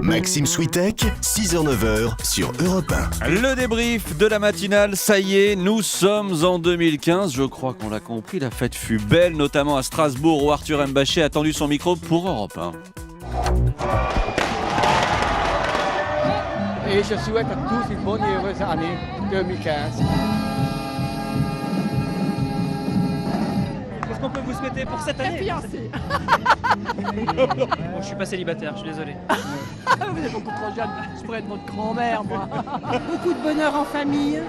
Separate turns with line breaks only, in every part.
Maxime Switek, 6h-9h sur Europe 1.
Le débrief de la matinale, ça y est, nous sommes en 2015. Je crois qu'on l'a compris, la fête fut belle, notamment à Strasbourg où Arthur Mbaché a tendu son micro pour Europe 1.
Et je souhaite à tous une bonne et heureuse année 2015.
Qu'est-ce qu'on peut vous souhaiter pour cette année?
Fiancé.
Bon, je suis pas célibataire, je suis désolé.
Vous êtes beaucoup trop jeune, je pourrais être votre grand-mère, moi. Beaucoup de bonheur en famille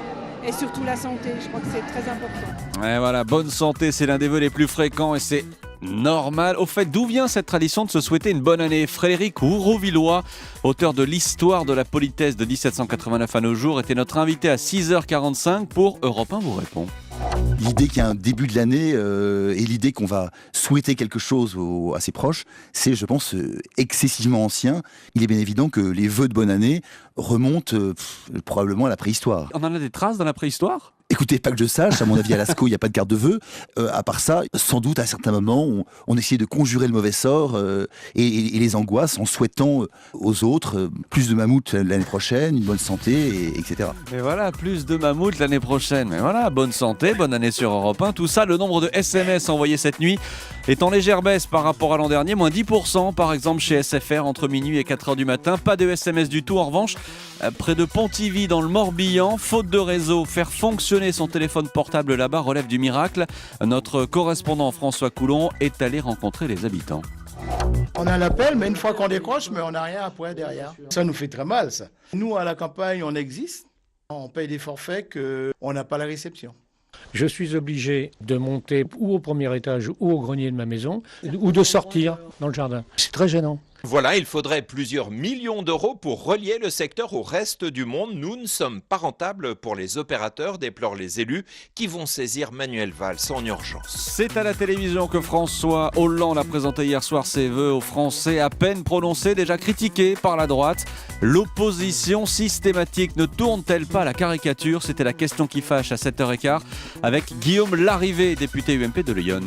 et surtout la santé, je crois que c'est très important.
Et voilà, bonne santé, c'est l'un des vœux les plus fréquents et c'est normal. Au fait, d'où vient cette tradition de se souhaiter une bonne année? Frédéric Ourovillois, auteur de l'Histoire de la politesse de 1789 à nos jours, était notre invité à 6h45 pour Europe 1 vous répond.
L'idée qu'il y a un début de l'année et l'idée qu'on va souhaiter quelque chose à ses proches, c'est, je pense, excessivement ancien. Il est bien évident que les vœux de bonne année remontent probablement à la préhistoire.
On en a des traces dans la préhistoire?
Écoutez, pas que je sache, à mon avis à Lascaux, il n'y a pas de carte de vœux. À part ça, sans doute à certains moments, on essayait de conjurer le mauvais sort et les angoisses en souhaitant aux autres plus de mammouths l'année prochaine, une bonne santé, etc.
Mais voilà, plus de mammouths l'année prochaine. Mais voilà, bonne santé, bonne année sur Europe 1. Tout ça, le nombre de SMS envoyés cette nuit est en légère baisse par rapport à l'an dernier, moins 10% par exemple chez SFR entre minuit et 4h du matin. Pas de SMS du tout. En revanche, près de Pontivy dans le Morbihan, faute de réseau, faire fonctionner son téléphone portable là-bas relève du miracle. Notre correspondant François Coulon est allé rencontrer les habitants.
On a l'appel, mais une fois qu'on décroche, mais on n'a rien après derrière. Ça nous fait très mal, ça. Nous, à la campagne, on existe. On paye des forfaits qu'on n'a pas la réception.
Je suis obligé de monter ou au premier étage ou au grenier de ma maison ou de sortir dans le jardin. C'est très gênant.
Voilà, il faudrait plusieurs millions d'euros pour relier le secteur au reste du monde. Nous ne sommes pas rentables pour les opérateurs, déplorent les élus qui vont saisir Manuel Valls en urgence.
C'est à la télévision que François Hollande a présenté hier soir ses vœux aux Français, à peine prononcés, déjà critiqués par la droite. L'opposition systématique ne tourne-t-elle pas à la caricature? C'était la question qui fâche à 7h15 avec Guillaume Larrivé, député UMP de Lyon.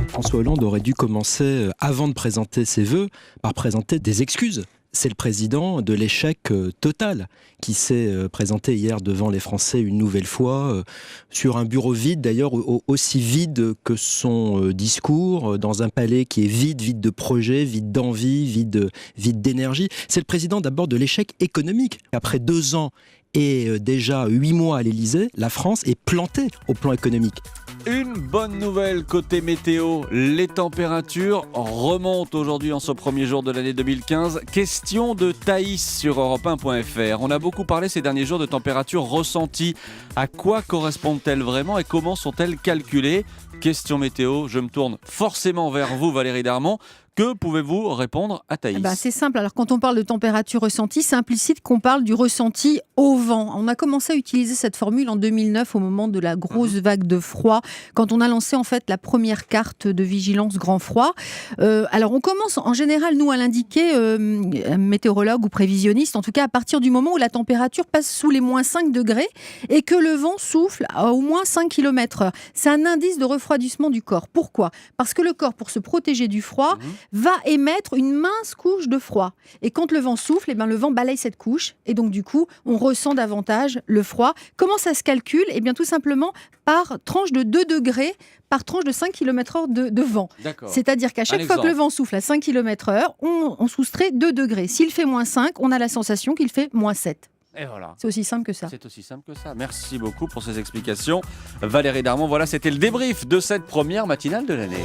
François Hollande aurait dû commencer, avant de présenter ses vœux, par présenter des excuses. C'est le président de l'échec total qui s'est présenté hier devant les Français une nouvelle fois sur un bureau vide, d'ailleurs aussi vide que son discours, dans un palais qui est vide de projets, vide d'envie, vide d'énergie. C'est le président d'abord de l'échec économique. Après 2 ans et déjà 8 mois à l'Élysée, la France est plantée au plan économique.
Une bonne nouvelle côté météo, les températures remontent aujourd'hui en ce premier jour de l'année 2015. Question de Thaïs sur europe1.fr. On a beaucoup parlé ces derniers jours de températures ressenties. À quoi correspondent-elles vraiment et comment sont-elles calculées? Question météo, je me tourne forcément vers vous Valérie Darmon. Que pouvez-vous répondre à Thaïs?
C'est simple, alors quand on parle de température ressentie, c'est implicite qu'on parle du ressenti au vent. On a commencé à utiliser cette formule en 2009 au moment de la grosse vague de froid, quand on a lancé en fait la première carte de vigilance grand froid. Alors on commence en général nous à l'indiquer, météorologue ou prévisionniste, en tout cas à partir du moment où la température passe sous les moins 5 degrés et que le vent souffle à au moins 5 km/h. C'est un indice de refroidissement du corps. Pourquoi? Parce que le corps, pour se protéger du froid, va émettre une mince couche de froid. Et quand le vent souffle, le vent balaye cette couche. Et donc, du coup, on ressent davantage le froid. Comment ça se calcule? Tout simplement par tranche de 2 degrés, par tranche de 5 km/h de vent.
D'accord.
C'est-à-dire qu'à chaque fois que le vent souffle à 5 km/h, on soustrait 2 degrés. S'il fait moins 5, on a la sensation qu'il fait moins 7.
Et voilà.
C'est aussi simple que ça.
C'est aussi simple que ça. Merci beaucoup pour ces explications. Valérie Darmon, voilà, c'était le débrief de cette première matinale de l'année.